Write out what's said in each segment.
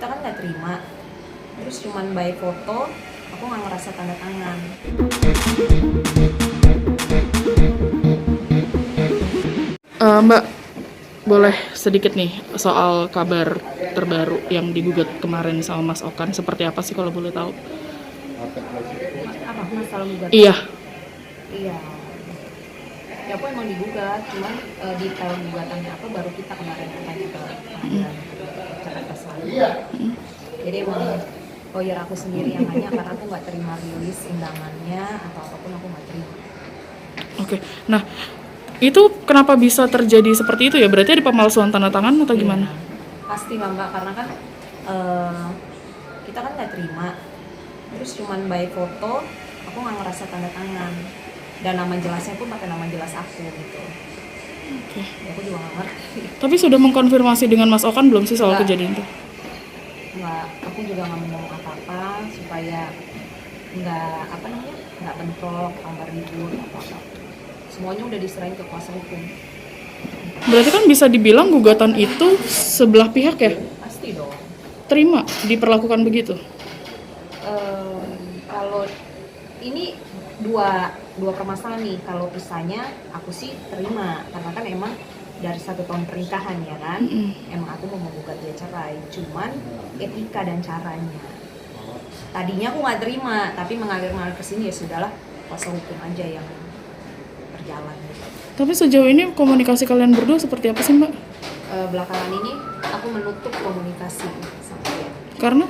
kita kan nggak terima, terus cuman by foto, aku nggak ngerasa tanda tangan. Mbak, boleh sedikit nih soal kabar terbaru yang digugat kemarin sama Mas Okan, seperti apa sih kalau boleh tahu? Apa masalah gugatan? Iya. Iya. Ya aku emang digugat, cuman detail gugatannya apa baru kita kemarin tanya ke pengadilan Jakarta Selatan. Jadi emang lawyer aku sendiri yang nanya karena aku nggak terima rilis undangannya atau apapun aku nggak terima. Oke. Nah, itu kenapa bisa terjadi seperti itu ya? Berarti ada pemalsuan tanda tangan atau gimana? Iya, pasti lah Mbak, karena kan kita kan nggak terima, terus cuman by foto, aku nggak ngerasa tanda tangan, dan nama jelasnya pun pakai nama jelas aku gitu. Oke. Ya, aku juga nggak ngerti. Tapi sudah mengkonfirmasi dengan Mas Okan belum sih soal Nggak. kejadian itu? Nggak, aku juga nggak mau ngomong apa-apa supaya nggak bentrok, tambah ribut apa-apa. Semuanya udah diserahin ke kuasa hukum. Berarti kan bisa dibilang gugatan itu sebelah pihak ya? Pasti dong. Terima diperlakukan begitu? Kalau ini dua permasalahan nih. Kalau pisahnya aku sih terima karena kan emang dari 1 tahun pernikahan ya kan. Emang aku mau menggugat dia cerai, cuman etika dan caranya. Tadinya aku nggak terima, tapi mengalir-ngalir ke sini ya sudahlah, kuasa hukum aja yang berjalan gitu. Tapi sejauh ini komunikasi kalian berdua seperti apa sih, Mbak? Belakangan ini aku menutup komunikasi sama dia. Karena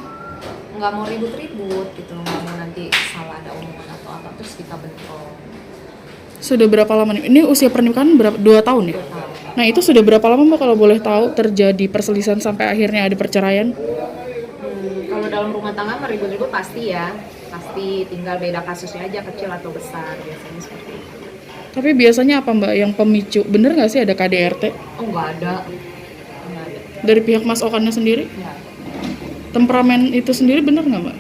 Nggak mau ribut-ribut gitu, nggak mau nanti salah ada omongan atau apa terus kita bentrok. sudah berapa lama nih? Ini usia pernikahan berapa? 2 tahun ya? 2 tahun. Nah, itu sudah berapa lama, Mbak, kalau boleh tahu terjadi perselisihan sampai akhirnya ada perceraian? Kalau dalam rumah tangga mah ribut-ribut pasti ya, pasti tinggal beda kasusnya aja kecil atau besar biasanya seperti itu. Tapi biasanya apa, Mbak, yang pemicu? Bener nggak sih ada KDRT? Oh nggak ada. Dari pihak Mas Okannya sendiri? Nggak ada. Temperamen itu sendiri bener nggak, Mbak?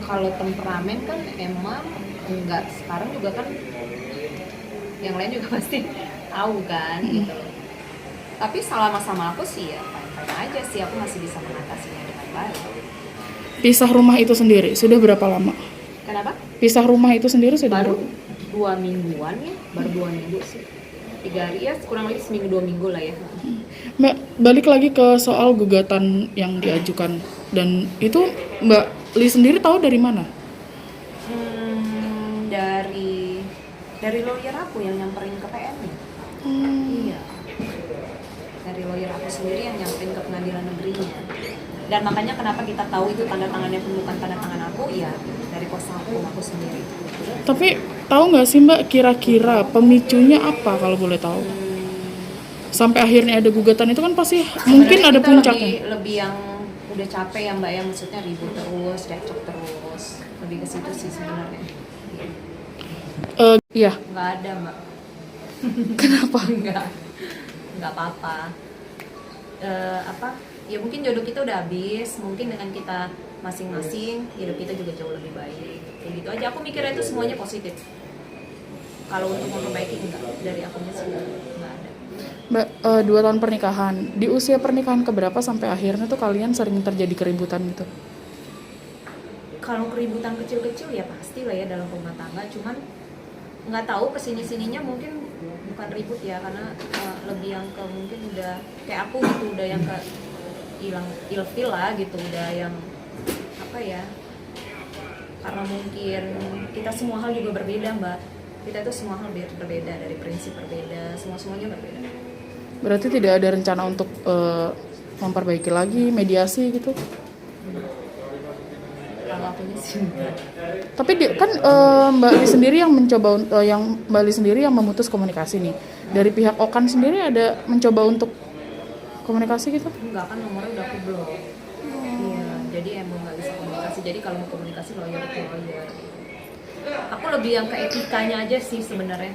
Kalau temperamen kan emang enggak, sekarang juga kan yang lain juga pasti tahu kan gitu. Tapi selama sama aku sih ya fine-fine aja sih, aku masih bisa mengatasinya dengan baik. Pisah rumah itu sendiri sudah berapa lama? Kenapa? Pisah rumah itu sendiri sudah Baru berapa? 2 mingguan ya, baru 2 minggu sih. 3 hari ya, kurang lebih seminggu 2 minggu lah ya. Mbak, balik lagi ke soal gugatan yang diajukan. Dan itu Mbak Li sendiri tahu dari mana? Dari lawyer aku yang nyamperin ke PN nih. Iya. Dari lawyer aku sendiri yang nyamperin ke pengadilan negerinya. Dan makanya kenapa kita tahu itu tanda tangannya pun bukan tanda tangan aku, ya dari kuasa hukum aku sendiri. Tapi tahu nggak sih, Mbak, kira-kira pemicunya apa kalau boleh tahu? Sampai akhirnya ada gugatan itu kan pasti mungkin Sebenarnya ada kita puncaknya. lebih yang udah capek ya Mbak ya, maksudnya ribut terus, cekcok terus. Lebih ke situ sih sebenarnya. Iya. Nggak ada Mbak. Kenapa? Nggak apa-apa. Ya mungkin jodoh kita udah habis, mungkin dengan kita masing-masing hidup kita juga jauh lebih baik, kayak gitu aja. Aku mikirnya itu semuanya positif. Kalau untuk memperbaiki enggak, dari akunya sih nggak ada. Mbak, 2 tahun pernikahan. Di usia pernikahan keberapa sampai akhirnya tuh kalian sering terjadi keributan gitu? Kalau keributan kecil-kecil ya pasti lah ya dalam rumah tangga, cuman nggak tahu kesini-sininya mungkin bukan ribut ya, karena lebih yang ke mungkin udah kayak aku gitu, udah yang ke hilang ilfil lah gitu, udah yang apa ya, karena mungkin kita semua hal juga berbeda Mbak, kita tuh semua hal berbeda, dari prinsip berbeda, semuanya berbeda. Berarti tidak ada rencana untuk memperbaiki lagi, mediasi gitu? Kalau akunya sih enggak. Tapi kan Mbak Li sendiri yang mencoba, Mbak Li sendiri yang memutus komunikasi nih. Dari pihak Okan sendiri ada mencoba untuk komunikasi gitu? Enggak, kan nomornya udah aku blok. Iya, jadi emang nggak bisa komunikasi. Jadi kalau mau komunikasi lawyer ke lawyer. Aku lebih yang ke etikanya aja sih sebenarnya,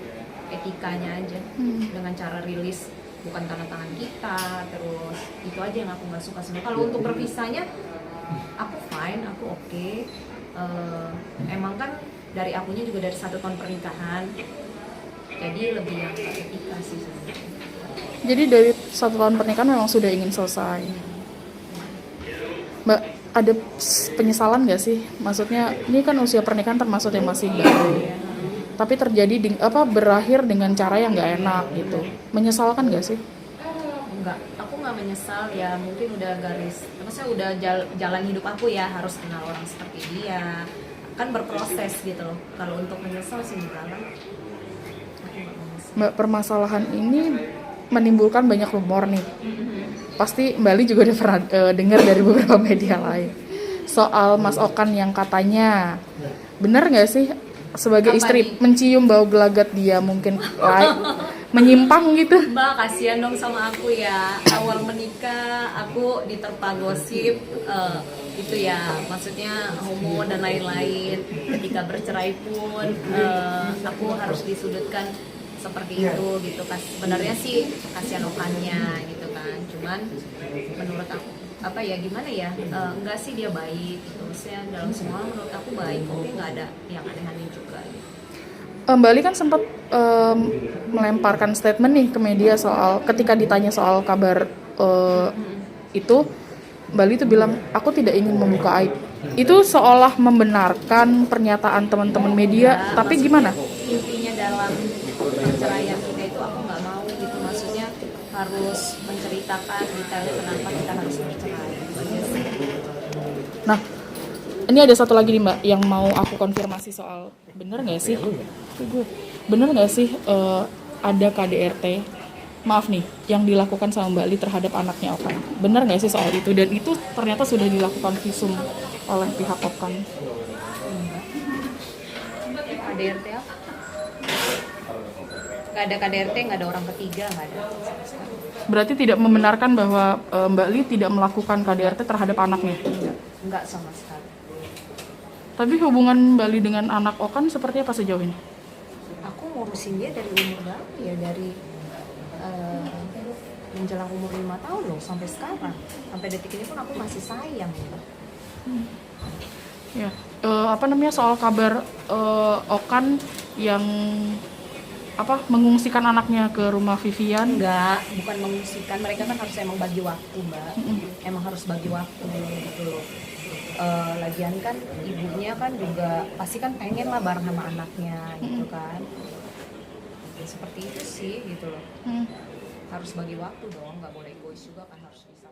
etikanya aja, dengan cara rilis bukan tanda tangan kita, terus itu aja yang aku nggak suka sebenarnya. Kalau untuk berpisahnya, aku fine, aku oke. Emang kan dari akunya juga dari 1 tahun pernikahan, jadi lebih yang ke etika sih sebenarnya. Jadi dari 1 tahun pernikahan memang sudah ingin selesai. Mbak, ada penyesalan nggak sih? Maksudnya ini kan usia pernikahan termasuk yang masih baru, tapi terjadi berakhir dengan cara yang nggak enak gitu. Menyesalkan nggak sih? Enggak, aku nggak menyesal ya, mungkin udah garis, maksudnya udah jalan hidup aku ya, harus kenal orang seperti dia, kan berproses gitu loh. Kalau untuk menyesal sih enggak kan. Aku nggak menyesal. Mbak, permasalahan ini menimbulkan banyak rumor nih. Pasti Mbak Li juga udah pernah dengar dari beberapa media lain soal Mas Okan yang katanya, bener nggak sih sebagai Apa istri nih? mencium bau gelagat dia mungkin menyimpang gitu. Mbak, kasihan dong sama aku ya. Awal menikah aku diterpa gosip itu ya, maksudnya homo dan lain-lain. Ketika bercerai pun aku harus disudutkan seperti itu gitu kan. Sebenarnya sih kasihan Okannya gitu kan. Cuman menurut aku apa ya, gimana ya, enggak sih, dia baik gitu. Maksudnya dalam semua menurut aku baik, tapi nggak ada yang aneh-aneh juga gitu. Mbak Li kan sempat melemparkan statement nih ke media soal ketika ditanya soal kabar itu, Mbak Li tuh bilang aku tidak ingin membuka aib. Itu seolah membenarkan pernyataan teman-teman media, tapi gimana? Intinya dalam perceraian kita itu aku nggak mau gitu, maksudnya harus menceritakan detail kenapa kita harus bercerai gitu aja sih. Nah, ini ada satu lagi nih Mbak yang mau aku konfirmasi soal bener nggak sih? Bener nggak sih ada KDRT? Maaf nih, yang dilakukan sama Mbak Li terhadap anaknya Okan. Bener nggak sih soal itu? Dan itu ternyata sudah dilakukan visum oleh pihak Okan. KDRT apa? Nggak ada KDRT, nggak ada orang ketiga, nggak ada. Berarti tidak membenarkan bahwa Mbak Li tidak melakukan KDRT terhadap anaknya. Nggak sama sekali. Tapi hubungan Mbak Li dengan anak Okan seperti apa sejauh ini? Aku ngurusin dia dari umur berapa ya, dari menjelang umur 5 tahun loh sampai sekarang, sampai detik ini pun aku masih sayang gitu. Ya, soal kabar Okan yang mengungsikan anaknya ke rumah Vivian? Enggak, bukan mengungsikan, mereka kan harus emang bagi waktu Mbak, emang harus bagi waktu gitu loh. Lagian kan ibunya kan juga pasti kan pengen lah bareng sama anaknya gitu kan, seperti itu sih gitu loh. Harus bagi waktu dong, nggak boleh egois juga kan, harus bisa.